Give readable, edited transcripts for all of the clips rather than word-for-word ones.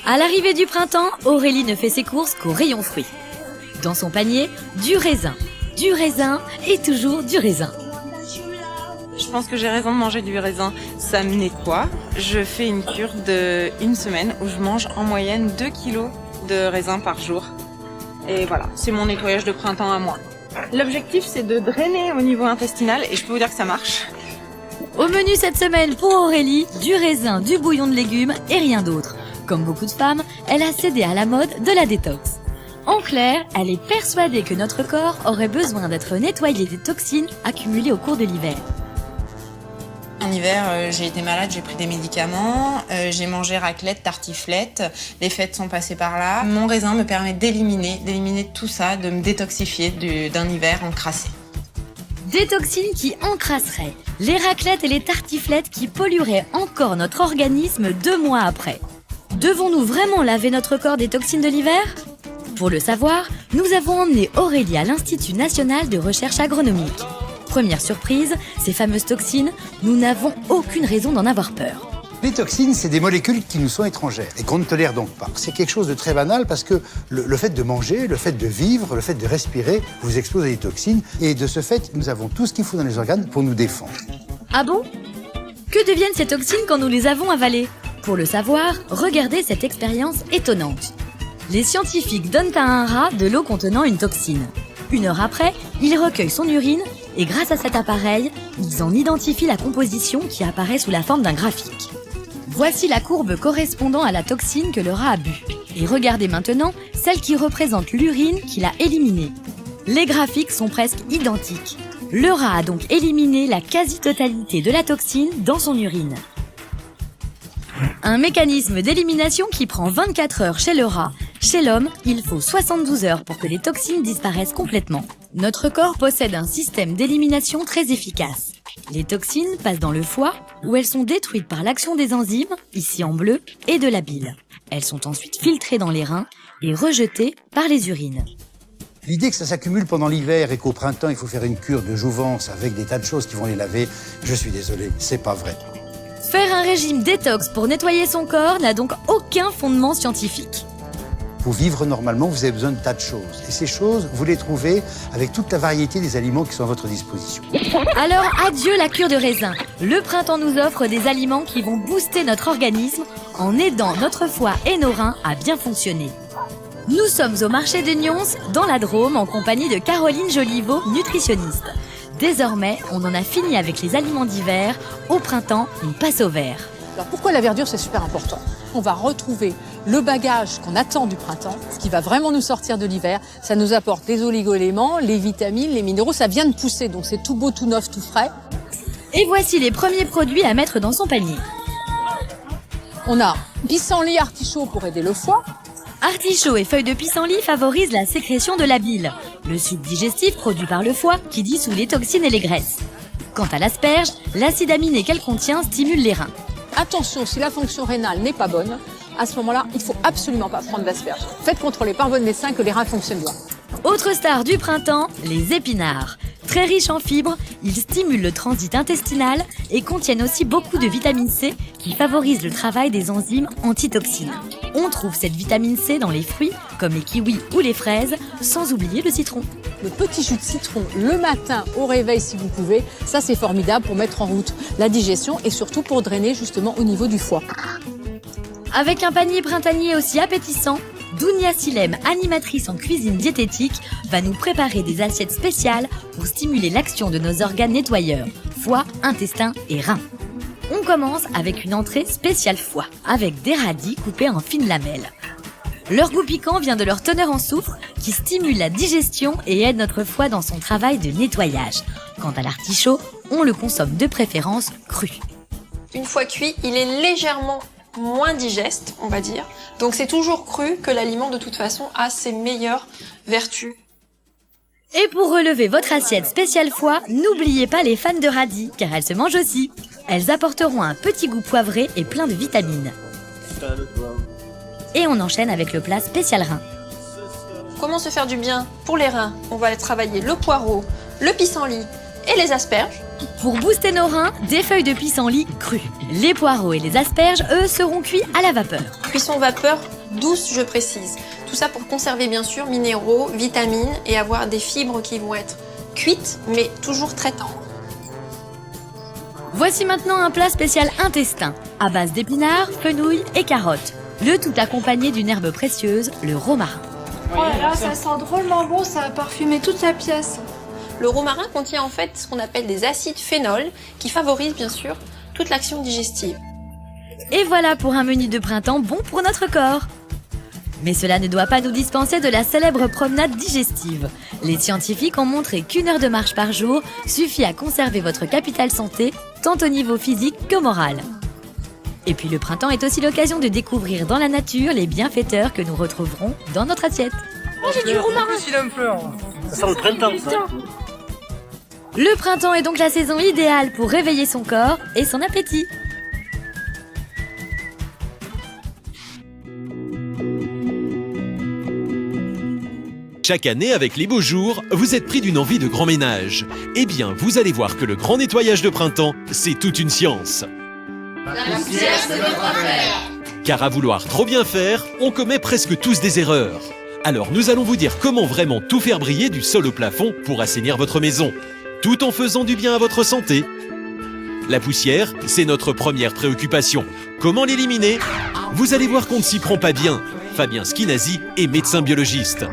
À l'arrivée du printemps, Aurélie ne fait ses courses qu'au rayon fruits. Dans son panier, du raisin et toujours du raisin. Je pense que j'ai raison de manger du raisin, ça me nettoie. Je fais une cure de 1 semaine où je mange en moyenne 2 kilos de raisin par jour. Et voilà, c'est mon nettoyage de printemps à moi. L'objectif, c'est de drainer au niveau intestinal et je peux vous dire que ça marche. Au menu cette semaine pour Aurélie, du raisin, du bouillon de légumes et rien d'autre. Comme beaucoup de femmes, elle a cédé à la mode de la détox. En clair, elle est persuadée que notre corps aurait besoin d'être nettoyé des toxines accumulées au cours de l'hiver. En hiver, j'ai été malade, j'ai pris des médicaments, j'ai mangé raclette, tartiflette, les fêtes sont passées par là. Mon raisin me permet d'éliminer tout ça, de me détoxifier d'un hiver encrassé. Des toxines qui encrasseraient, les raclettes et les tartiflettes qui pollueraient encore notre organisme 2 mois après. Devons-nous vraiment laver notre corps des toxines de l'hiver ? Pour le savoir, nous avons emmené Aurélie à l'Institut national de recherche agronomique. Première surprise, ces fameuses toxines, nous n'avons aucune raison d'en avoir peur. Les toxines, c'est des molécules qui nous sont étrangères et qu'on ne tolère donc pas. C'est quelque chose de très banal parce que le fait de manger, le fait de vivre, le fait de respirer vous expose à des toxines et de ce fait, nous avons tout ce qu'il faut dans les organes pour nous défendre. Ah bon ? Que deviennent ces toxines quand nous les avons avalées ? Pour le savoir, regardez cette expérience étonnante. Les scientifiques donnent à un rat de l'eau contenant une toxine. 1 heure après, ils recueillent son urine et grâce à cet appareil, ils en identifient la composition qui apparaît sous la forme d'un graphique. Voici la courbe correspondant à la toxine que le rat a bu. Et regardez maintenant celle qui représente l'urine qu'il a éliminée. Les graphiques sont presque identiques. Le rat a donc éliminé la quasi-totalité de la toxine dans son urine. Un mécanisme d'élimination qui prend 24 heures chez le rat. Chez l'homme, il faut 72 heures pour que les toxines disparaissent complètement. Notre corps possède un système d'élimination très efficace. Les toxines passent dans le foie, où elles sont détruites par l'action des enzymes, ici en bleu, et de la bile. Elles sont ensuite filtrées dans les reins et rejetées par les urines. L'idée que ça s'accumule pendant l'hiver et qu'au printemps, il faut faire une cure de jouvence avec des tas de choses qui vont les laver, je suis désolé, c'est pas vrai. Faire un régime détox pour nettoyer son corps n'a donc aucun fondement scientifique. Pour vivre normalement, vous avez besoin de tas de choses. Et ces choses, vous les trouvez avec toute la variété des aliments qui sont à votre disposition. Alors adieu la cure de raisin. Le printemps nous offre des aliments qui vont booster notre organisme en aidant notre foie et nos reins à bien fonctionner. Nous sommes au marché de Nyons, dans la Drôme, en compagnie de Caroline Joliveau, nutritionniste. Désormais, on en a fini avec les aliments d'hiver. Au printemps, on passe au vert. Alors pourquoi la verdure, c'est super important ? On va retrouver le bagage qu'on attend du printemps, ce qui va vraiment nous sortir de l'hiver. Ça nous apporte les oligo-éléments, les vitamines, les minéraux. Ça vient de pousser, donc c'est tout beau, tout neuf, tout frais. Et voici les premiers produits à mettre dans son panier. On a pissenlit, artichaut pour aider le foie. Artichaut et feuilles de pissenlit favorisent la sécrétion de la bile, le suc digestif produit par le foie qui dissout les toxines et les graisses. Quant à l'asperge, l'acide aminé qu'elle contient stimule les reins. Attention, si la fonction rénale n'est pas bonne, à ce moment-là, il ne faut absolument pas prendre d'asperges. Faites contrôler par votre médecin que les reins fonctionnent bien. Autre star du printemps, les épinards. Très riches en fibres, ils stimulent le transit intestinal et contiennent aussi beaucoup de vitamine C qui favorise le travail des enzymes antitoxines. On trouve cette vitamine C dans les fruits, comme les kiwis ou les fraises, sans oublier le citron. Le petit jus de citron le matin au réveil si vous pouvez, ça c'est formidable pour mettre en route la digestion et surtout pour drainer justement au niveau du foie. Avec un panier printanier aussi appétissant, Dounia Silem, animatrice en cuisine diététique, va nous préparer des assiettes spéciales pour stimuler l'action de nos organes nettoyeurs, foie, intestin et reins. On commence avec une entrée spéciale foie, avec des radis coupés en fines lamelles. Leur goût piquant vient de leur teneur en soufre qui stimule la digestion et aide notre foie dans son travail de nettoyage. Quant à l'artichaut, on le consomme de préférence cru. Une fois cuit, il est légèrement moins digeste, on va dire. Donc c'est toujours cru que l'aliment de toute façon a ses meilleures vertus. Et pour relever votre assiette spéciale foie, n'oubliez pas les fans de radis, car elles se mangent aussi. Elles apporteront un petit goût poivré et plein de vitamines. Et on enchaîne avec le plat spécial rein. comment se faire du bien pour les reins? On va travailler le poireau, le pissenlit et les asperges. Pour booster nos reins, des feuilles de pissenlit crues. Les poireaux et les asperges, eux, seront cuits à la vapeur. Cuisson vapeur douce, je précise. Tout ça pour conserver bien sûr minéraux, vitamines et avoir des fibres qui vont être cuites mais toujours très tendres. Voici maintenant un plat spécial intestin, à base d'épinards, fenouil et carottes. Le tout accompagné d'une herbe précieuse, le romarin. Oh là là, ça sent drôlement bon, ça a parfumé toute la pièce. Le romarin contient en fait ce qu'on appelle des acides phénols qui favorisent bien sûr toute l'action digestive. Et voilà pour un menu de printemps bon pour notre corps. Mais cela ne doit pas nous dispenser de la célèbre promenade digestive. Les scientifiques ont montré qu'1 heure de marche par jour suffit à conserver votre capital santé, tant au niveau physique que moral. Et puis le printemps est aussi l'occasion de découvrir dans la nature les bienfaiteurs que nous retrouverons dans notre assiette. Oh, j'ai du romarin. Ça sent le printemps, ça. Le printemps est donc la saison idéale pour réveiller son corps et son appétit. Chaque année, avec les beaux jours, vous êtes pris d'une envie de grand ménage. Eh bien, vous allez voir que le grand nettoyage de printemps, c'est toute une science. La poussière, c'est notre affaire. Car à vouloir trop bien faire, on commet presque tous des erreurs. Alors nous allons vous dire comment vraiment tout faire briller du sol au plafond pour assainir votre maison, tout en faisant du bien à votre santé. La poussière, c'est notre première préoccupation. Comment l'éliminer? Vous allez voir qu'on ne s'y prend pas bien. Fabien Skinazi est médecin biologiste.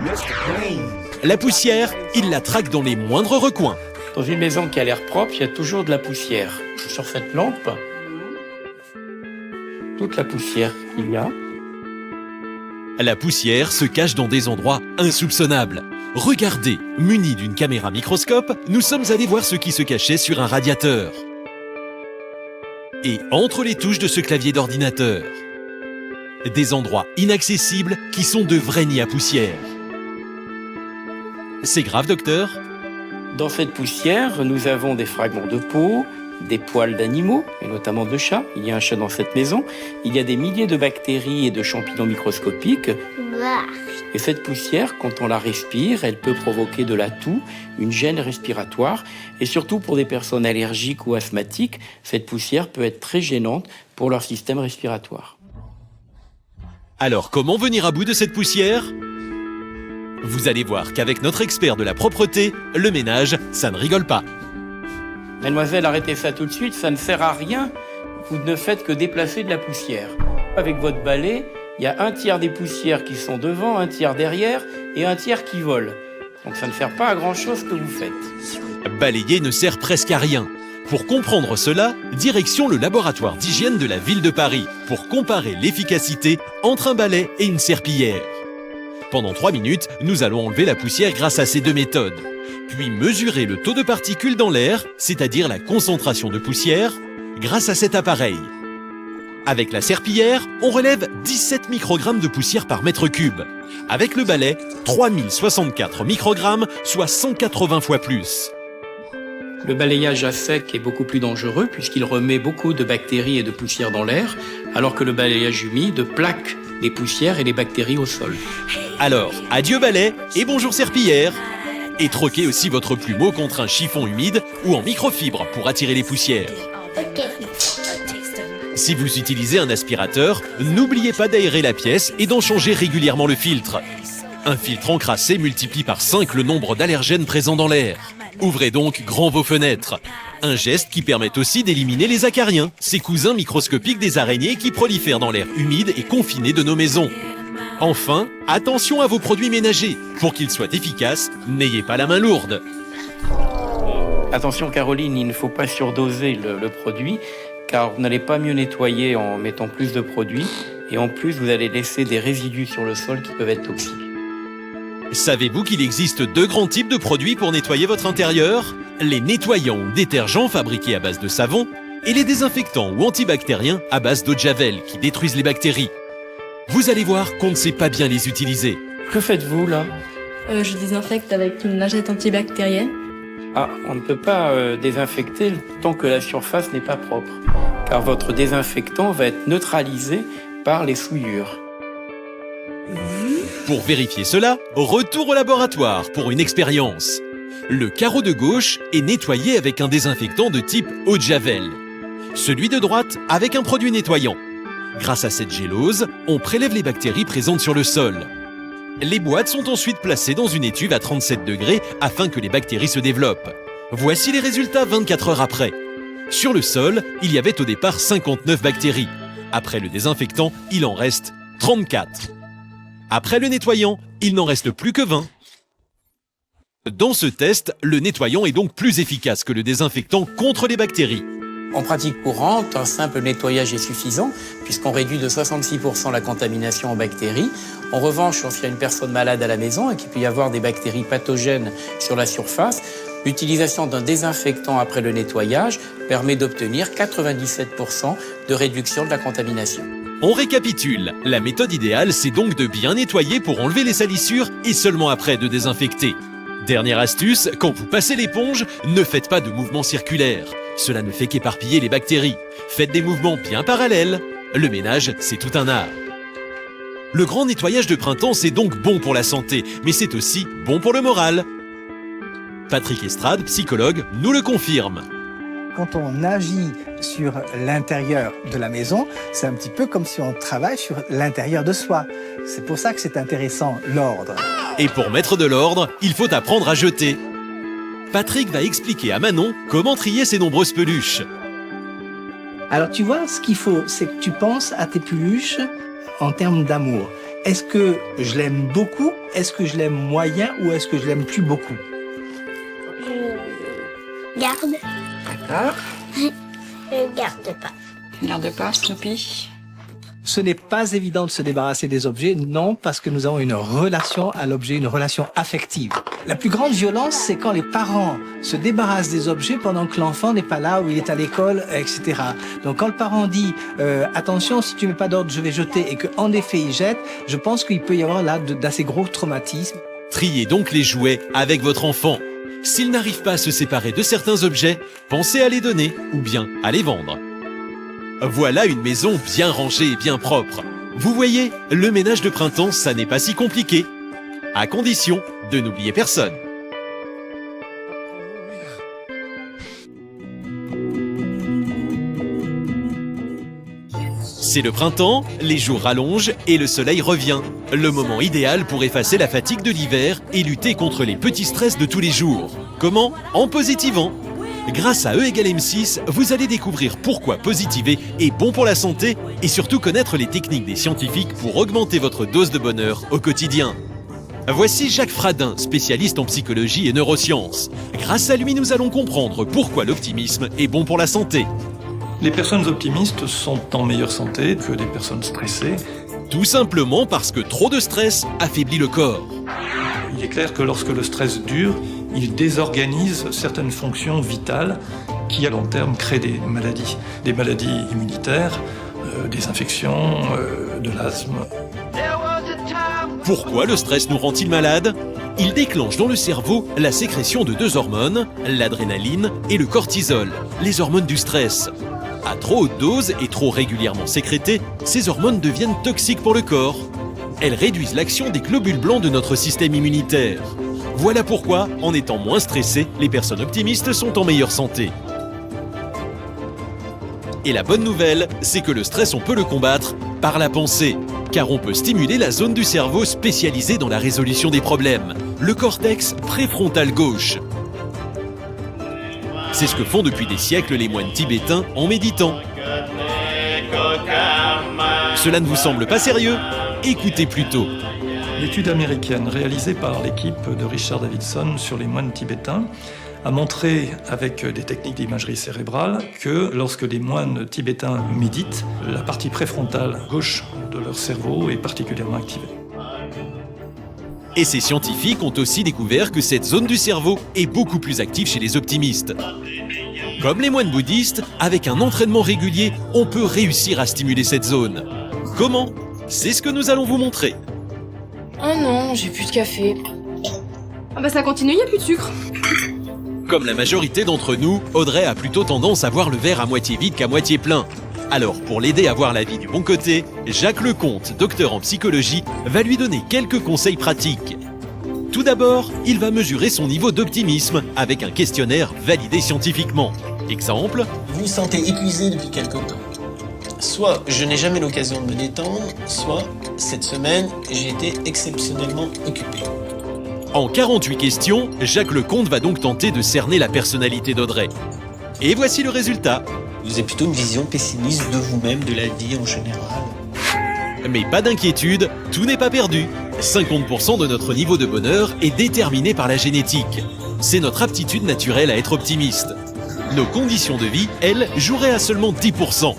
La poussière, il la traque dans les moindres recoins. Dans une maison qui a l'air propre, il y a toujours de la poussière. Sur cette lampe, toute la poussière qu'il y a. La poussière se cache dans des endroits insoupçonnables. Regardez, munis d'une caméra microscope, nous sommes allés voir ce qui se cachait sur un radiateur. Et entre les touches de ce clavier d'ordinateur. Des endroits inaccessibles qui sont de vrais nids à poussière. C'est grave, docteur? Dans cette poussière, nous avons des fragments de peau, des poils d'animaux, et notamment de chats. Il y a un chat dans cette maison. Il y a des milliers de bactéries et de champignons microscopiques. Et cette poussière, quand on la respire, elle peut provoquer de la toux, une gêne respiratoire. Et surtout pour des personnes allergiques ou asthmatiques, cette poussière peut être très gênante pour leur système respiratoire. Alors, comment venir à bout de cette poussière? Vous allez voir qu'avec notre expert de la propreté, le ménage, ça ne rigole pas. Mademoiselle, arrêtez ça tout de suite, ça ne sert à rien. Vous ne faites que déplacer de la poussière. Avec votre balai, il y a un tiers des poussières qui sont devant, un tiers derrière et un tiers qui volent. Donc ça ne sert pas à grand-chose que vous faites. Balayer ne sert presque à rien. Pour comprendre cela, direction le laboratoire d'hygiène de la ville de Paris pour comparer l'efficacité entre un balai et une serpillière. Pendant 3 minutes, nous allons enlever la poussière grâce à ces deux méthodes. Puis mesurer le taux de particules dans l'air, c'est-à-dire la concentration de poussière, grâce à cet appareil. Avec la serpillière, on relève 17 microgrammes de poussière par mètre cube. Avec le balai, 3064 microgrammes, soit 180 fois plus. Le balayage à sec est beaucoup plus dangereux puisqu'il remet beaucoup de bactéries et de poussière dans l'air, alors que le balayage humide plaque les poussières et les bactéries au sol. Alors, adieu balai et bonjour serpillière. Et troquez aussi votre plumeau contre un chiffon humide ou en microfibre pour attirer les poussières. Si vous utilisez un aspirateur, n'oubliez pas d'aérer la pièce et d'en changer régulièrement le filtre. Un filtre encrassé multiplie par 5 le nombre d'allergènes présents dans l'air. Ouvrez donc grand vos fenêtres. Un geste qui permet aussi d'éliminer les acariens, ces cousins microscopiques des araignées qui prolifèrent dans l'air humide et confiné de nos maisons. Enfin, attention à vos produits ménagers. Pour qu'ils soient efficaces, n'ayez pas la main lourde. Attention Caroline, il ne faut pas surdoser le produit, car vous n'allez pas mieux nettoyer en mettant plus de produits, et en plus vous allez laisser des résidus sur le sol qui peuvent être toxiques. Savez-vous qu'il existe 2 grands types de produits pour nettoyer votre intérieur? Les nettoyants ou détergents fabriqués à base de savon, et les désinfectants ou antibactériens à base d'eau de javel qui détruisent les bactéries. Vous allez voir qu'on ne sait pas bien les utiliser. Que faites-vous là? Je désinfecte avec une lingette antibactérienne. Ah, on ne peut pas désinfecter tant que la surface n'est pas propre, car votre désinfectant va être neutralisé par les souillures. Pour vérifier cela, retour au laboratoire pour une expérience. Le carreau de gauche est nettoyé avec un désinfectant de type eau de Javel. Celui de droite avec un produit nettoyant. Grâce à cette gélose, on prélève les bactéries présentes sur le sol. Les boîtes sont ensuite placées dans une étuve à 37 degrés afin que les bactéries se développent. Voici les résultats 24 heures après. Sur le sol, il y avait au départ 59 bactéries. Après le désinfectant, il en reste 34. Après le nettoyant, il n'en reste plus que 20. Dans ce test, le nettoyant est donc plus efficace que le désinfectant contre les bactéries. En pratique courante, un simple nettoyage est suffisant puisqu'on réduit de 66% la contamination en bactéries. En revanche, lorsqu'il y a une personne malade à la maison et qu'il peut y avoir des bactéries pathogènes sur la surface, l'utilisation d'un désinfectant après le nettoyage permet d'obtenir 97% de réduction de la contamination. On récapitule. La méthode idéale, c'est donc de bien nettoyer pour enlever les salissures et seulement après de désinfecter. Dernière astuce, quand vous passez l'éponge, ne faites pas de mouvements circulaires. Cela ne fait qu'éparpiller les bactéries. Faites des mouvements bien parallèles. Le ménage, c'est tout un art. Le grand nettoyage de printemps, c'est donc bon pour la santé, mais c'est aussi bon pour le moral. Patrick Estrade, psychologue, nous le confirme. Quand on agit sur l'intérieur de la maison, c'est un petit peu comme si on travaille sur l'intérieur de soi. C'est pour ça que c'est intéressant, l'ordre. Et pour mettre de l'ordre, il faut apprendre à jeter. Patrick va expliquer à Manon comment trier ses nombreuses peluches. Alors tu vois, ce qu'il faut, c'est que tu penses à tes peluches en termes d'amour. Est-ce que je l'aime beaucoup? Est-ce que je l'aime moyen? Ou est-ce que je l'aime plus beaucoup? Je garde. D'accord. Je garde pas. Garde pas, Snoopy. Ce n'est pas évident de se débarrasser des objets, non, parce que nous avons une relation à l'objet, une relation affective. La plus grande violence, c'est quand les parents se débarrassent des objets pendant que l'enfant n'est pas là, ou il est à l'école, etc. Donc quand le parent dit attention, si tu mets pas d'ordre, je vais jeter, et qu'en effet il jette, je pense qu'il peut y avoir là d'assez gros traumatismes. Triez donc les jouets avec votre enfant. S'il n'arrive pas à se séparer de certains objets, pensez à les donner ou bien à les vendre. Voilà une maison bien rangée et bien propre. Vous voyez, le ménage de printemps, ça n'est pas si compliqué. À condition de n'oublier personne. C'est le printemps, les jours rallongent et le soleil revient. Le moment idéal pour effacer la fatigue de l'hiver et lutter contre les petits stress de tous les jours. Comment? En positivant. Grâce à E = M6, vous allez découvrir pourquoi positiver est bon pour la santé et surtout connaître les techniques des scientifiques pour augmenter votre dose de bonheur au quotidien. Voici Jacques Fradin, spécialiste en psychologie et neurosciences. Grâce à lui, nous allons comprendre pourquoi l'optimisme est bon pour la santé. Les personnes optimistes sont en meilleure santé que les personnes stressées. Tout simplement parce que trop de stress affaiblit le corps. Il est clair que lorsque le stress dure, il désorganise certaines fonctions vitales qui, à long terme, créent des maladies immunitaires, des infections, de l'asthme. Pourquoi le stress nous rend-il malades? Il déclenche dans le cerveau la sécrétion de deux hormones, l'adrénaline et le cortisol, les hormones du stress. À trop haute dose et trop régulièrement sécrétées, ces hormones deviennent toxiques pour le corps. Elles réduisent l'action des globules blancs de notre système immunitaire. Voilà pourquoi, en étant moins stressés, les personnes optimistes sont en meilleure santé. Et la bonne nouvelle, c'est que le stress, on peut le combattre par la pensée, car on peut stimuler la zone du cerveau spécialisée dans la résolution des problèmes, le cortex préfrontal gauche. C'est ce que font depuis des siècles les moines tibétains en méditant. Cela ne vous semble pas sérieux? Écoutez plutôt. L'étude américaine réalisée par l'équipe de Richard Davidson sur les moines tibétains a montré, avec des techniques d'imagerie cérébrale, que lorsque les moines tibétains méditent, la partie préfrontale gauche de leur cerveau est particulièrement activée. Et ces scientifiques ont aussi découvert que cette zone du cerveau est beaucoup plus active chez les optimistes. Comme les moines bouddhistes, avec un entraînement régulier, on peut réussir à stimuler cette zone. Comment? C'est ce que nous allons vous montrer. Oh non, j'ai plus de café. Ah bah ça continue, y a plus de sucre. Comme la majorité d'entre nous, Audrey a plutôt tendance à voir le verre à moitié vide qu'à moitié plein. Alors pour l'aider à voir la vie du bon côté, Jacques Lecomte, docteur en psychologie, va lui donner quelques conseils pratiques. Tout d'abord, il va mesurer son niveau d'optimisme avec un questionnaire validé scientifiquement. Exemple, vous vous sentez épuisé depuis quelque temps. Soit je n'ai jamais l'occasion de me détendre, soit cette semaine j'ai été exceptionnellement occupé. En 48 questions, Jacques Lecomte va donc tenter de cerner la personnalité d'Audrey. Et voici le résultat. Vous avez plutôt une vision pessimiste de vous-même, de la vie en général. Mais pas d'inquiétude, tout n'est pas perdu. 50% de notre niveau de bonheur est déterminé par la génétique. C'est notre aptitude naturelle à être optimiste. Nos conditions de vie, elles, joueraient à seulement 10%.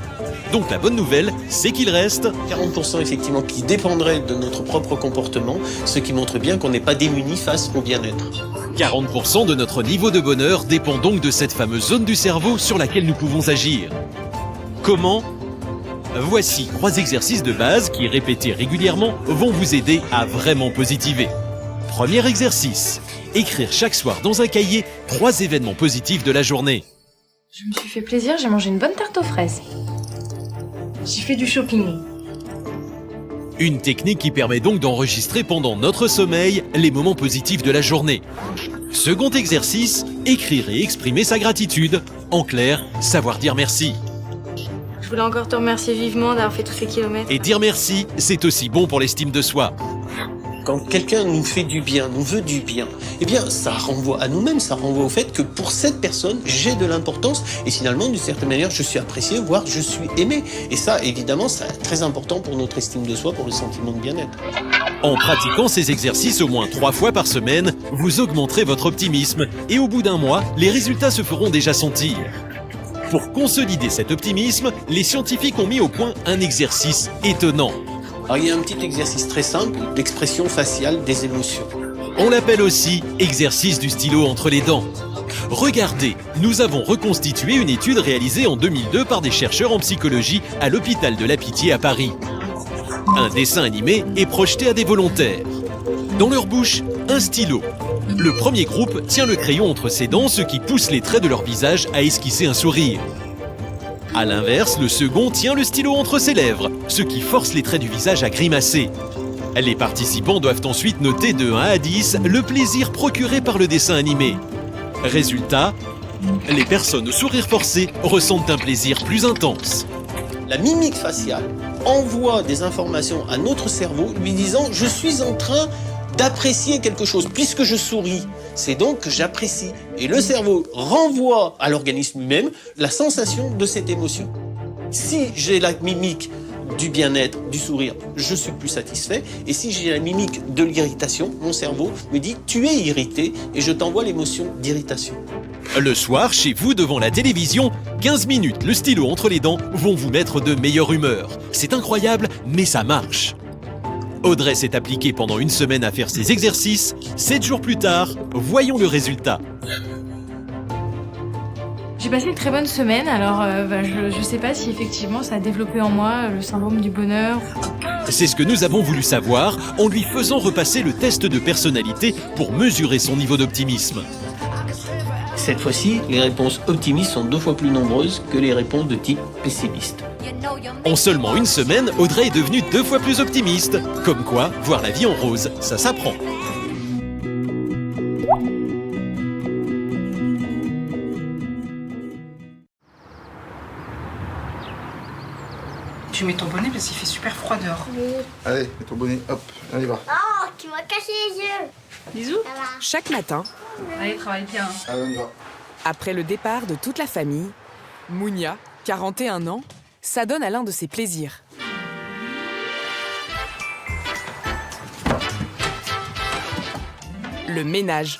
Donc la bonne nouvelle, c'est qu'il reste 40% effectivement qui dépendraient de notre propre comportement, ce qui montre bien qu'on n'est pas démuni face au bien-être. 40% de notre niveau de bonheur dépend donc de cette fameuse zone du cerveau sur laquelle nous pouvons agir. Comment ? Voici 3 exercices de base qui, répétés régulièrement, vont vous aider à vraiment positiver. Premier exercice, écrire chaque soir dans un cahier 3 événements positifs de la journée. Je me suis fait plaisir, j'ai mangé une bonne tarte aux fraises. J'ai fait du shopping. Une technique qui permet donc d'enregistrer pendant notre sommeil les moments positifs de la journée. Second exercice, écrire et exprimer sa gratitude. En clair, savoir dire merci. Je voulais encore te remercier vivement d'avoir fait tous ces kilomètres. Et dire merci, c'est aussi bon pour l'estime de soi. Quand quelqu'un nous fait du bien, nous veut du bien, eh bien ça renvoie à nous-mêmes, ça renvoie au fait que pour cette personne, j'ai de l'importance et finalement, d'une certaine manière, je suis apprécié, voire je suis aimé. Et ça, évidemment, c'est très important pour notre estime de soi, pour le sentiment de bien-être. En pratiquant ces exercices au moins 3 fois par semaine, vous augmenterez votre optimisme et au bout d'un mois, les résultats se feront déjà sentir. Pour consolider cet optimisme, les scientifiques ont mis au point un exercice étonnant. Alors il y a un petit exercice très simple, l'expression faciale des émotions. On l'appelle aussi exercice du stylo entre les dents. Regardez, nous avons reconstitué une étude réalisée en 2002 par des chercheurs en psychologie à l'hôpital de la Pitié à Paris. Un dessin animé est projeté à des volontaires. Dans leur bouche, un stylo. Le premier groupe tient le crayon entre ses dents, ce qui pousse les traits de leur visage à esquisser un sourire. A l'inverse, le second tient le stylo entre ses lèvres, ce qui force les traits du visage à grimacer. Les participants doivent ensuite noter de 1 à 10 le plaisir procuré par le dessin animé. Résultat, les personnes au sourire forcé ressentent un plaisir plus intense. La mimique faciale envoie des informations à notre cerveau lui disant « je suis en train d'apprécier quelque chose, puisque je souris, c'est donc que j'apprécie. » Et le cerveau renvoie à l'organisme lui-même la sensation de cette émotion. Si j'ai la mimique du bien-être, du sourire, je suis plus satisfait. Et si j'ai la mimique de l'irritation, mon cerveau me dit « tu es irrité » et je t'envoie l'émotion d'irritation. Le soir, chez vous, devant la télévision, 15 minutes, le stylo entre les dents, vont vous mettre de meilleure humeur. C'est incroyable, mais ça marche. Audrey s'est appliquée pendant 1 semaine à faire ses exercices. 7 jours plus tard, voyons le résultat. J'ai passé une très bonne semaine, alors je sais pas si effectivement ça a développé en moi le syndrome du bonheur. C'est ce que nous avons voulu savoir en lui faisant repasser le test de personnalité pour mesurer son niveau d'optimisme. Cette fois-ci, les réponses optimistes sont 2 fois plus nombreuses que les réponses de type pessimiste. En seulement 1 semaine, Audrey est devenue 2 fois plus optimiste. Comme quoi, voir la vie en rose, ça s'apprend. Tu mets ton bonnet parce qu'il fait super froid dehors. Oui. Allez, mets ton bonnet, hop, on y va. Oh, tu m'as cassé les yeux. Bisous. Chaque matin, Allez, travaille bien. Allez, on y va. après le départ de toute la famille, Mounia, 41 ans, s'adonne à l'un de ses plaisirs. Le ménage.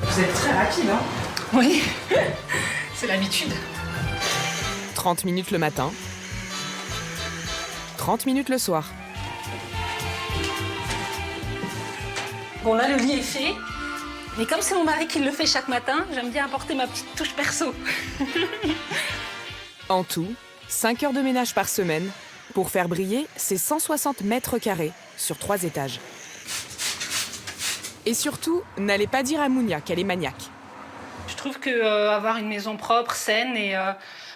Vous êtes très rapide, hein? Oui. C'est l'habitude. 30 minutes le matin, 30 minutes le soir. Bon, là, le lit est fait. Mais comme c'est mon mari qui le fait chaque matin, j'aime bien apporter ma petite touche perso. En tout, 5 heures de ménage par semaine pour faire briller ses 160 mètres carrés sur 3 étages. Et surtout, n'allez pas dire à Mounia qu'elle est maniaque. trouve que avoir une maison propre, saine, et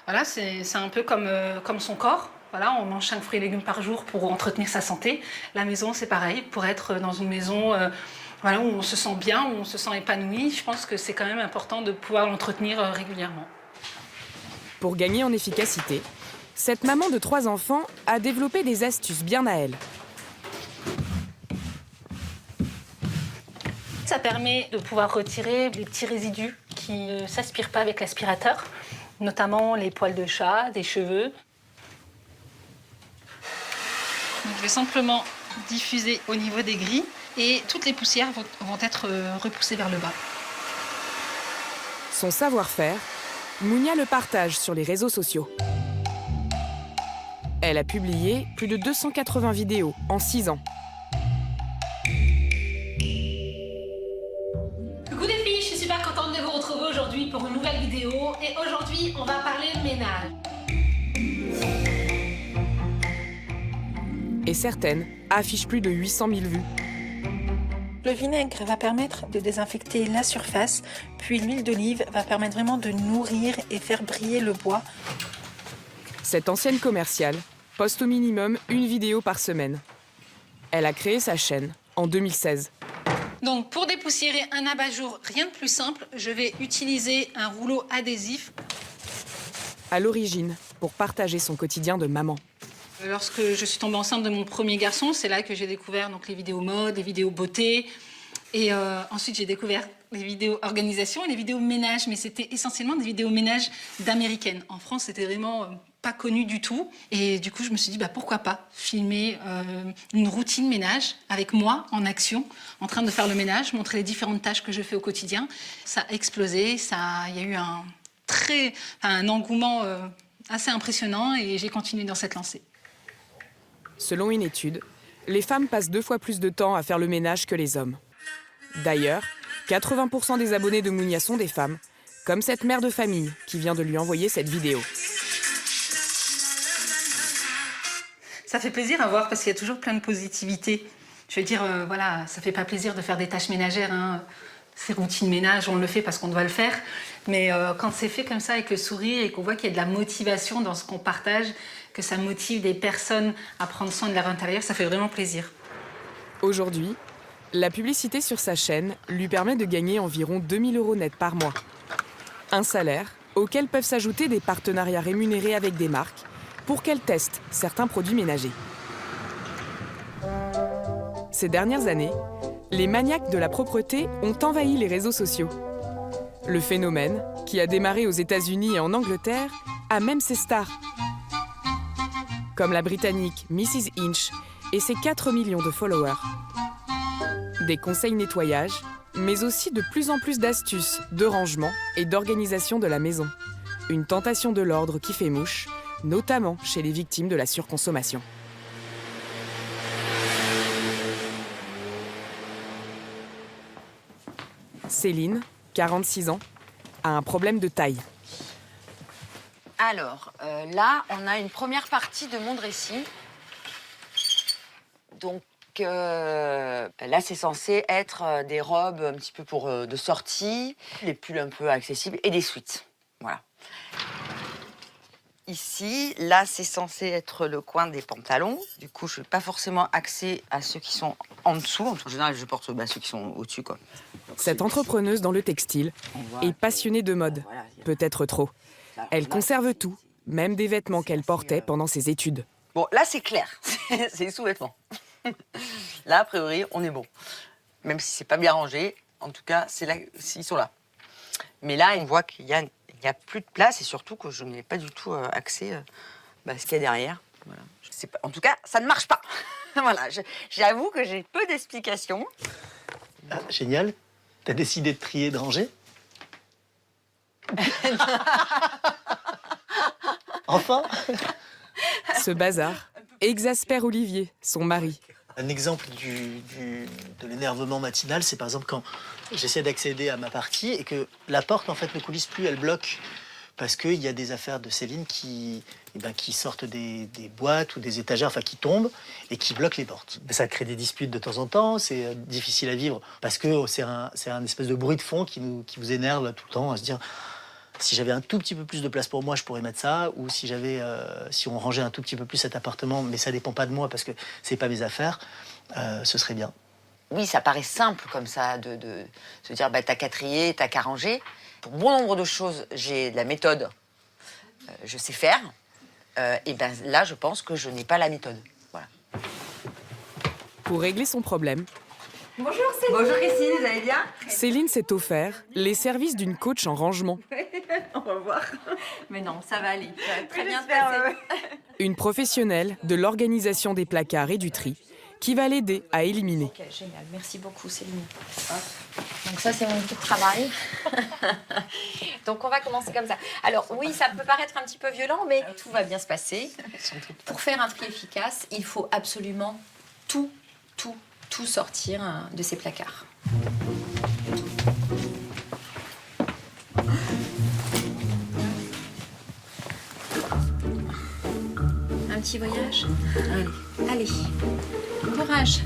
voilà, c'est un peu comme son corps. Voilà, on mange 5 fruits et légumes par jour pour entretenir sa santé. La maison, c'est pareil. Pour être dans une maison voilà, où on se sent bien, où on se sent épanoui, je pense que c'est quand même important de pouvoir l'entretenir régulièrement. Pour gagner en efficacité, cette maman de 3 enfants a développé des astuces bien à elle. Ça permet de pouvoir retirer les petits résidus qui ne s'aspirent pas avec l'aspirateur, notamment les poils de chat, des cheveux. Donc, je vais simplement diffuser au niveau des grilles et toutes les poussières vont être repoussées vers le bas. Son savoir-faire, Mounia le partage sur les réseaux sociaux. Elle a publié plus de 280 vidéos en 6 ans. Coucou les filles, je suis super contente de vous retrouver aujourd'hui pour une nouvelle vidéo. Et aujourd'hui, on va parler de ménage. Et certaines affichent plus de 800 000 vues. Le vinaigre va permettre de désinfecter la surface, puis l'huile d'olive va permettre vraiment de nourrir et faire briller le bois. Cette ancienne commerciale poste au minimum une vidéo par semaine. Elle a créé sa chaîne en 2016. Donc pour dépoussiérer un abat-jour, rien de plus simple, je vais utiliser un rouleau adhésif. À l'origine, pour partager son quotidien de maman. Lorsque je suis tombée enceinte de mon premier garçon, c'est là que j'ai découvert donc, les vidéos mode, les vidéos beauté. Et ensuite, j'ai découvert les vidéos organisation et les vidéos ménage. Mais c'était essentiellement des vidéos ménage d'américaines. En France, c'était vraiment pas connu du tout. Et du coup, je me suis dit, pourquoi pas filmer une routine ménage avec moi en action, en train de faire le ménage, montrer les différentes tâches que je fais au quotidien. Ça a explosé, il y a eu un engouement assez impressionnant et j'ai continué dans cette lancée. Selon une étude, les femmes passent 2 fois plus de temps à faire le ménage que les hommes. D'ailleurs, 80% des abonnés de Mounia sont des femmes, comme cette mère de famille qui vient de lui envoyer cette vidéo. Ça fait plaisir à voir parce qu'il y a toujours plein de positivité. Je veux dire, voilà, ça fait pas plaisir de faire des tâches ménagères, hein. Ces routines ménage, on le fait parce qu'on doit le faire. Mais quand c'est fait comme ça avec le sourire et qu'on voit qu'il y a de la motivation dans ce qu'on partage, que ça motive des personnes à prendre soin de leur intérieur, ça fait vraiment plaisir. Aujourd'hui, la publicité sur sa chaîne lui permet de gagner environ 2 000 € net par mois. Un salaire auquel peuvent s'ajouter des partenariats rémunérés avec des marques pour qu'elle teste certains produits ménagers. Ces dernières années, les maniaques de la propreté ont envahi les réseaux sociaux. Le phénomène, qui a démarré aux États-Unis et en Angleterre, a même ses stars. Comme la Britannique Mrs. Inch et ses 4 millions de followers. Des conseils nettoyage, mais aussi de plus en plus d'astuces, de rangement et d'organisation de la maison. Une tentation de l'ordre qui fait mouche, notamment chez les victimes de la surconsommation. Céline, 46 ans, a un problème de taille. Alors, là, on a une première partie de mon dressing. Donc, là, c'est censé être des robes un petit peu de sortie, des pulls un peu accessibles et des sweats. Voilà. Ici, là, c'est censé être le coin des pantalons. Du coup, je ne vais pas forcément axer à ceux qui sont en dessous. En général, je porte ceux qui sont au-dessus, quoi. Cette entrepreneuse dans le textile est passionnée de mode, peut-être trop. Elle conserve tout, même des vêtements qu'elle portait pendant ses études. Bon, là, c'est clair. C'est les sous-vêtements. Là, a priori, on est bon. Même si c'est pas bien rangé, en tout cas, c'est là, ils sont là. Mais là, on voit qu'il y a plus de place et surtout que je n'ai pas du tout accès à ce qu'il y a derrière. Voilà. En tout cas, ça ne marche pas. Voilà, j'avoue que j'ai peu d'explications. Ah, génial. T'as décidé de trier, de ranger? Enfin. Ce bazar exaspère Olivier, son mari. Un exemple de l'énervement matinal, c'est par exemple quand j'essaie d'accéder à ma partie et que la porte en fait ne coulisse plus, elle bloque parce qu'il y a des affaires de Céline qui sortent des boîtes ou des étagères, enfin qui tombent et qui bloquent les portes. Ça crée des disputes de temps en temps, c'est difficile à vivre parce que c'est un espèce de bruit de fond qui vous énerve tout le temps à se dire si j'avais un tout petit peu plus de place pour moi, je pourrais mettre ça, ou si on rangeait un tout petit peu plus cet appartement, mais ça dépend pas de moi parce que c'est pas mes affaires, ce serait bien. Oui, ça paraît simple comme ça de se dire t'as qu'à trier, t'as qu'à ranger. Pour bon nombre de choses, j'ai de la méthode, je sais faire. Et là, je pense que je n'ai pas la méthode. Voilà. Pour régler son problème, Bonjour Céline. Bonjour Christine, vous allez bien? Céline s'est offert les services d'une coach en rangement. On va voir. Mais non, ça va aller. Ça va très bien se passer. Une professionnelle de l'organisation des placards et du tri qui va l'aider à éliminer. Ok, génial. Merci beaucoup, Céline. Donc ça, c'est mon petit travail. Donc on va commencer comme ça. Alors oui, ça peut paraître un petit peu violent, mais tout va bien se passer. Pour faire un tri efficace, il faut absolument tout sortir de ces placards. Un petit voyage. Allez, courage.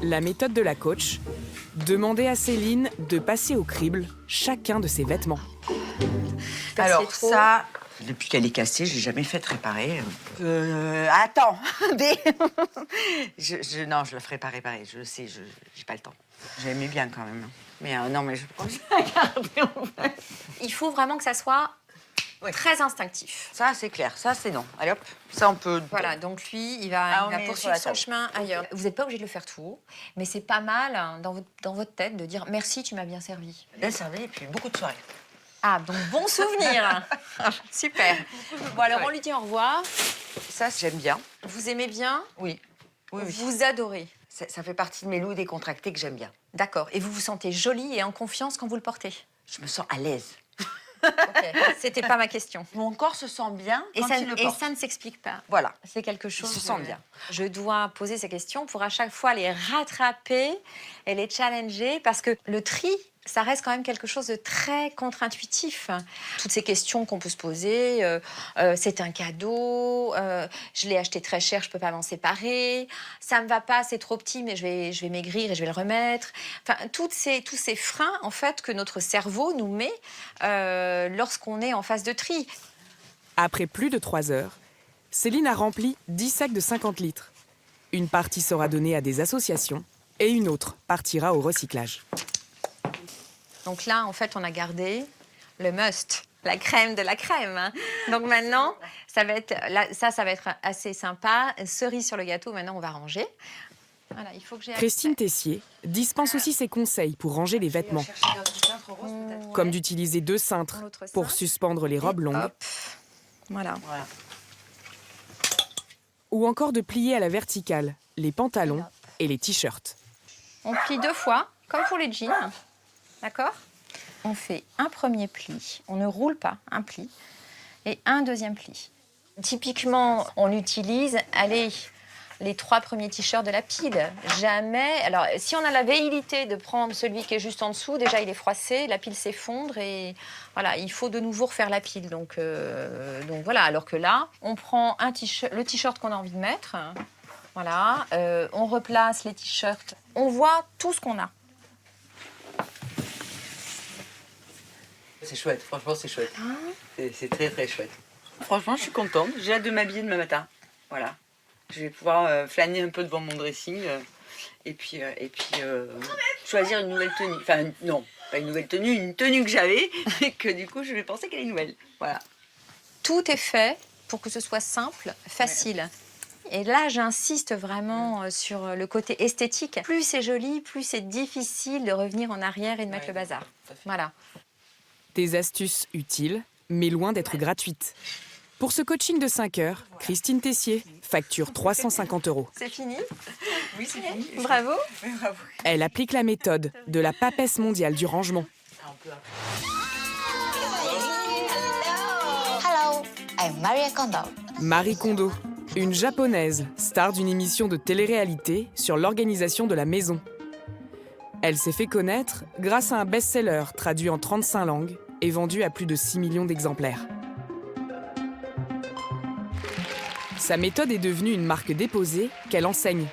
La méthode de la coach, demander à Céline de passer au crible chacun de ses vêtements. Alors ça, depuis qu'elle est cassée, j'ai jamais fait réparer. Attends, non, je la ferai pas réparer. Je le sais, j'ai pas le temps. J'aimais bien quand même. Mais non, mais je pense à garder en fait. Il faut vraiment que ça soit très instinctif. Ça, c'est clair. Ça, c'est non. Allez hop, ça on peut. Voilà, donc lui, il va poursuivre son chemin ailleurs. Vous n'êtes pas obligé de le faire tout, mais c'est pas mal dans votre tête de dire merci, tu m'as bien servi. Bien servi et puis beaucoup de soirées. Ah, donc bon souvenir. Super. Bon, alors on lui dit au revoir. Ça, j'aime bien. Vous aimez bien? Oui. Vous adorez? Ça fait partie de mes loups décontractés que j'aime bien. D'accord. Et vous vous sentez jolie et en confiance quand vous le portez? Je me sens à l'aise. Ok, c'était pas ma question. Mon corps se sent bien quand il le porte. Et ça ne s'explique pas. Voilà. C'est quelque chose. Il se sent bien. Je dois poser ces questions pour à chaque fois les rattraper et les challenger parce que le tri, ça reste quand même quelque chose de très contre-intuitif. Toutes ces questions qu'on peut se poser, c'est un cadeau, je l'ai acheté très cher, je peux pas m'en séparer, ça me va pas, c'est trop petit, mais je vais maigrir et je vais le remettre. Enfin, tous ces freins, en fait, que notre cerveau nous met lorsqu'on est en phase de tri. Après plus de 3 heures, Céline a rempli 10 sacs de 50 litres. Une partie sera donnée à des associations et une autre partira au recyclage. Donc là, en fait, on a gardé le must, la crème de la crème. Donc maintenant, ça va être assez sympa. Cerise sur le gâteau, maintenant, on va ranger. Voilà, il faut que j'ai Christine Tessier dispense aussi ses conseils pour ranger les vêtements. Comme d'utiliser 2 cintres pour suspendre les robes longues. Hop. Voilà. Ou encore de plier à la verticale les pantalons et les t-shirts. On plie 2 fois, comme pour les jeans. D'accord? On fait un premier pli, on ne roule pas, un pli, et un deuxième pli. Typiquement, on utilise, les 3 premiers t-shirts de la pile. Jamais... Alors, si on a la velléité de prendre celui qui est juste en dessous, déjà, il est froissé, la pile s'effondre, et voilà, il faut de nouveau refaire la pile. Donc voilà, alors que là, on prend le t-shirt qu'on a envie de mettre, voilà, on replace les t-shirts, on voit tout ce qu'on a. C'est chouette, franchement, c'est chouette. C'est très, très chouette. Franchement, je suis contente. J'ai hâte de m'habiller demain matin. Voilà. Je vais pouvoir flâner un peu devant mon dressing et puis choisir une nouvelle tenue. Enfin, non, pas une nouvelle tenue, une tenue que j'avais et que du coup, je vais penser qu'elle est nouvelle. Voilà. Tout est fait pour que ce soit simple, facile. Et là, j'insiste vraiment sur le côté esthétique. Plus c'est joli, plus c'est difficile de revenir en arrière et de mettre le bazar. Voilà. Des astuces utiles, mais loin d'être gratuites. Pour ce coaching de 5 heures, Christine Tessier facture 350 €. C'est fini? Oui, c'est fini. Bravo. Oui, bravo. Elle applique la méthode de la papesse mondiale du rangement. Hello, I'm Marie Kondo. Marie Kondo, une japonaise, star d'une émission de télé-réalité sur l'organisation de la maison. Elle s'est fait connaître grâce à un best-seller traduit en 35 langues et vendu à plus de 6 millions d'exemplaires. Sa méthode est devenue une marque déposée qu'elle enseigne.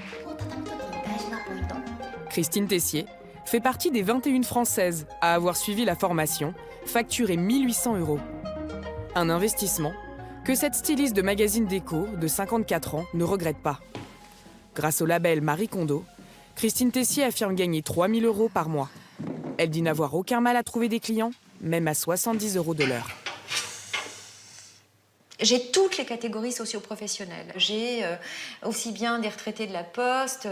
Christine Tessier fait partie des 21 Françaises à avoir suivi la formation, facturée 1 800 €. Un investissement que cette styliste de magazine déco de 54 ans ne regrette pas. Grâce au label Marie Kondo, Christine Tessier affirme gagner 3 000 € par mois. Elle dit n'avoir aucun mal à trouver des clients, même à 70 € de l'heure. J'ai toutes les catégories socio-professionnelles. J'ai aussi bien des retraités de la Poste,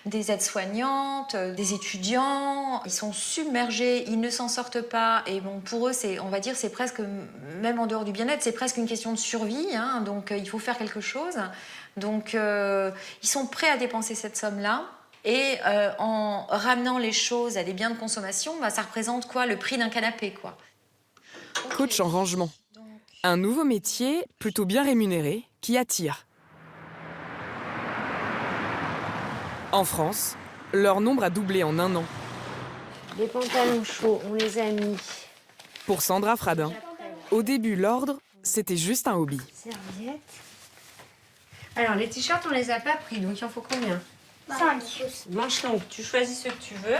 des aides-soignantes, des étudiants. Ils sont submergés, ils ne s'en sortent pas. Et bon, pour eux, on va dire, c'est presque, même en dehors du bien-être, c'est presque une question de survie. Hein, donc, il faut faire quelque chose. Donc, ils sont prêts à dépenser cette somme-là. Et en ramenant les choses à des biens de consommation, ça représente quoi? Le prix d'un canapé, quoi. Coach en rangement. Un nouveau métier plutôt bien rémunéré qui attire. En France, leur nombre a doublé en 1 an. Les pantalons chauds, on les a mis. Pour Sandra Fradin, au début, l'ordre, c'était juste un hobby. Serviettes. Alors, les t-shirts, on les a pas pris, donc il en faut combien? 5. Manche longue, tu choisis ce que tu veux.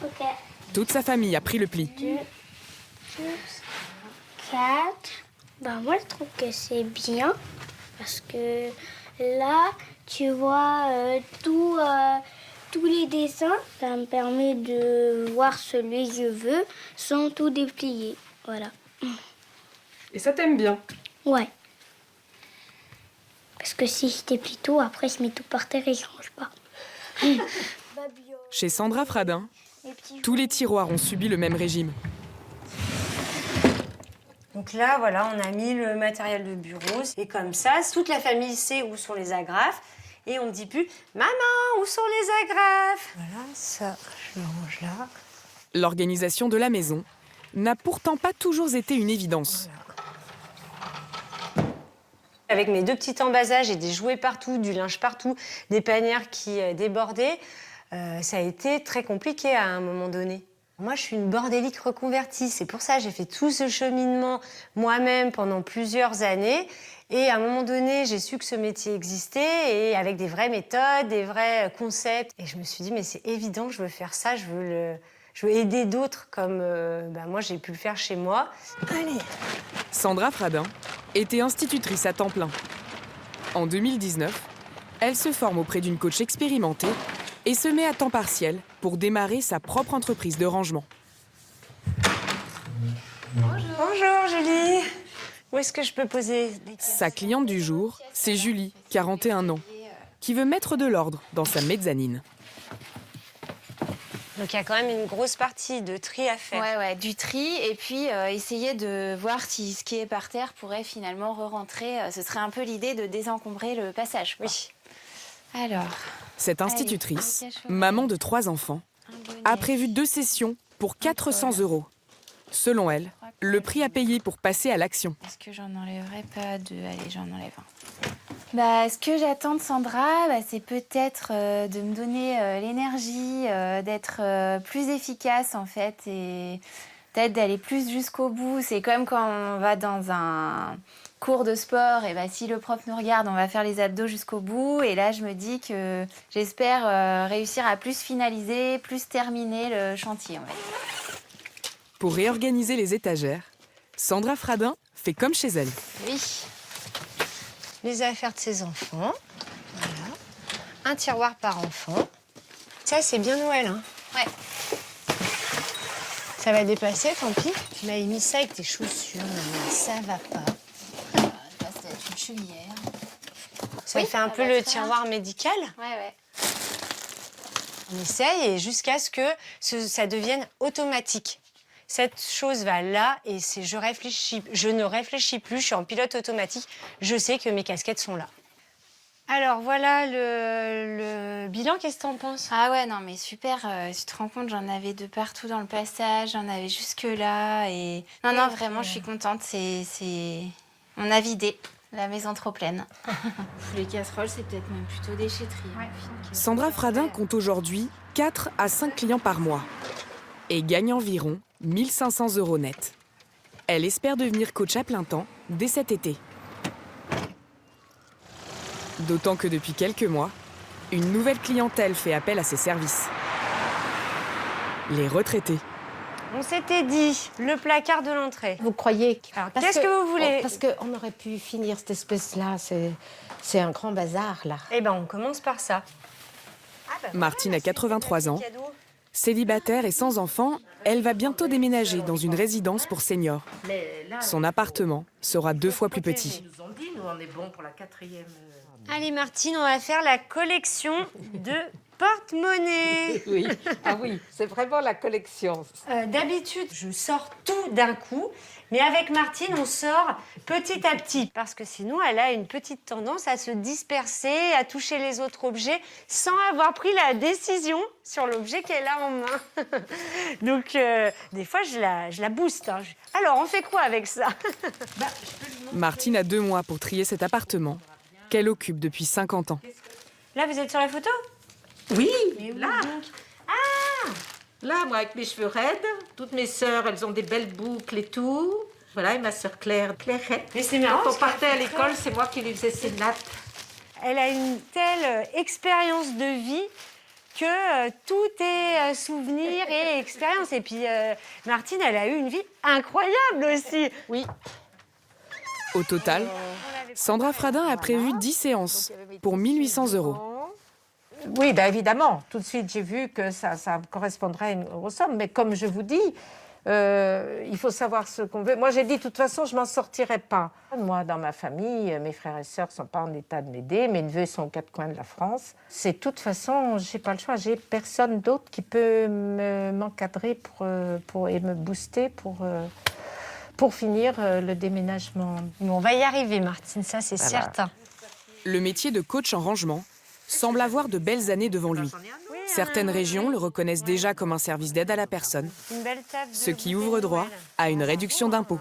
Ok. Toute sa famille a pris le pli. 2, 4. Moi, je trouve que c'est bien parce que là, tu vois tous les dessins. Ça me permet de voir celui que je veux sans tout déplier. Voilà. Et ça t'aime bien? Ouais. Parce que si je déplie tout, après je mets tout par terre et je range pas. Chez Sandra Fradin, tous les tiroirs ont subi le même régime. Donc là, voilà, on a mis le matériel de bureau. Et comme ça, toute la famille sait où sont les agrafes. Et on ne dit plus « Maman, où sont les agrafes ?» Voilà, ça, je le range là. L'organisation de la maison n'a pourtant pas toujours été une évidence. Avec mes 2 petits en bas âge et des jouets partout, du linge partout, des panières qui débordaient, ça a été très compliqué à un moment donné. Moi, je suis une bordélique reconvertie. C'est pour ça que j'ai fait tout ce cheminement moi-même pendant plusieurs années. Et à un moment donné, j'ai su que ce métier existait et avec des vraies méthodes, des vrais concepts. Et je me suis dit, mais c'est évident que je veux faire ça, je veux aider d'autres comme moi, j'ai pu le faire chez moi. Allez. Sandra Fradin était institutrice à temps plein. En 2019, elle se forme auprès d'une coach expérimentée et se met à temps partiel pour démarrer sa propre entreprise de rangement. Bonjour Julie. Où est-ce que je peux poser les pièces? Sa cliente du jour, c'est Julie, 41 ans, qui veut mettre de l'ordre dans sa mezzanine. Donc il y a quand même une grosse partie de tri à faire. Ouais, du tri et puis essayer de voir si ce qui est par terre pourrait finalement re-rentrer. Ce serait un peu l'idée de désencombrer le passage, quoi. Oui. Alors. Cette institutrice, maman de 3 enfants, a prévu 2 sessions pour 400 €. Selon elle, le prix à payer pour passer à l'action. Est-ce que j'en enlèverai pas 2? Allez, j'en enlève 1. Ce que j'attends de Sandra, c'est peut-être de me donner l'énergie, d'être plus efficace en fait et peut-être d'aller plus jusqu'au bout. C'est comme quand on va dans un cours de sport, et si le prof nous regarde, on va faire les abdos jusqu'au bout. Et là, je me dis que j'espère réussir à plus finaliser, plus terminer le chantier. Pour réorganiser les étagères, Sandra Fradin fait comme chez elle. Oui. Les affaires de ses enfants. Voilà. Un tiroir par enfant. Ça, c'est bien Noël, hein? Ouais. Ça va dépasser, tant pis. Tu m'avais mis ça avec tes chaussures. Non, ça va pas. Ça, c'est une chevillère. Ça fait un peu le tiroir médical. Ouais. On essaye et jusqu'à ce que ça devienne automatique. Cette chose va là et je ne réfléchis plus, je suis en pilote automatique. Je sais que mes casquettes sont là. Alors voilà le bilan, qu'est-ce que t'en penses? Ah ouais, non mais super, tu te rends compte, j'en avais de partout dans le passage, j'en avais jusque là et... Non, vraiment, je suis contente, on a vidé. La maison trop pleine. Les casseroles, c'est peut-être même plutôt déchetterie. Ouais. Sandra Fradin compte aujourd'hui 4 à 5 clients par mois et gagne environ 1 500 € net. Elle espère devenir coach à plein temps dès cet été. D'autant que depuis quelques mois, une nouvelle clientèle fait appel à ses services. Les retraités. On s'était dit, le placard de l'entrée. Vous croyez Alors, qu'est-ce que vous voulez? Parce qu'on aurait pu finir cette espèce-là. C'est un grand bazar, là. Eh ben, on commence par ça. Martine a 83 ans. Célibataire et sans enfant, elle va bientôt déménager dans une résidence pour seniors. Son appartement sera 2 fois plus petit. Ils nous ont dit, nous, on est bon pour la 4e. Allez, Martine, on va faire la collection de porte-monnaie. Oui, ah oui, c'est vraiment la collection. D'habitude, je sors tout d'un coup, mais avec Martine, on sort petit à petit. Parce que sinon, elle a une petite tendance à se disperser, à toucher les autres objets, sans avoir pris la décision sur l'objet qu'elle a en main. Donc, des fois, je la booste. Hein. Alors, on fait quoi avec ça? Martine a 2 mois pour trier cet appartement qu'elle occupe depuis 50 ans. Là, vous êtes sur la photo? Oui, là. Ah! Là, moi, avec mes cheveux raides, toutes mes sœurs, elles ont des belles boucles et tout. Voilà, et ma sœur Clairette. Mais c'est marrant. Quand on partait à l'école, c'est moi qui lui faisais ses nattes. Elle a une telle expérience de vie que tout est souvenir et expérience. Et puis, Martine, elle a eu une vie incroyable aussi. Oui. Au total, Sandra Fradin a prévu 10 séances pour 1 800 €. Oui, ben évidemment. Tout de suite, j'ai vu que ça correspondrait à une grosse somme. Mais comme je vous dis, il faut savoir ce qu'on veut. Moi, j'ai dit, de toute façon, je ne m'en sortirai pas. Moi, dans ma famille, mes frères et sœurs ne sont pas en état de m'aider. Mes neveux sont aux 4 coins de la France. C'est de toute façon, je n'ai pas le choix. J'ai personne d'autre qui peut m'encadrer et me booster pour finir le déménagement. On va y arriver, Martine, ça c'est Voilà. certain. Le métier de coach en rangement semble avoir de belles années devant lui. Certaines régions le reconnaissent déjà comme un service d'aide à la personne, Une belle table ce qui ouvre droit à une réduction d'impôts.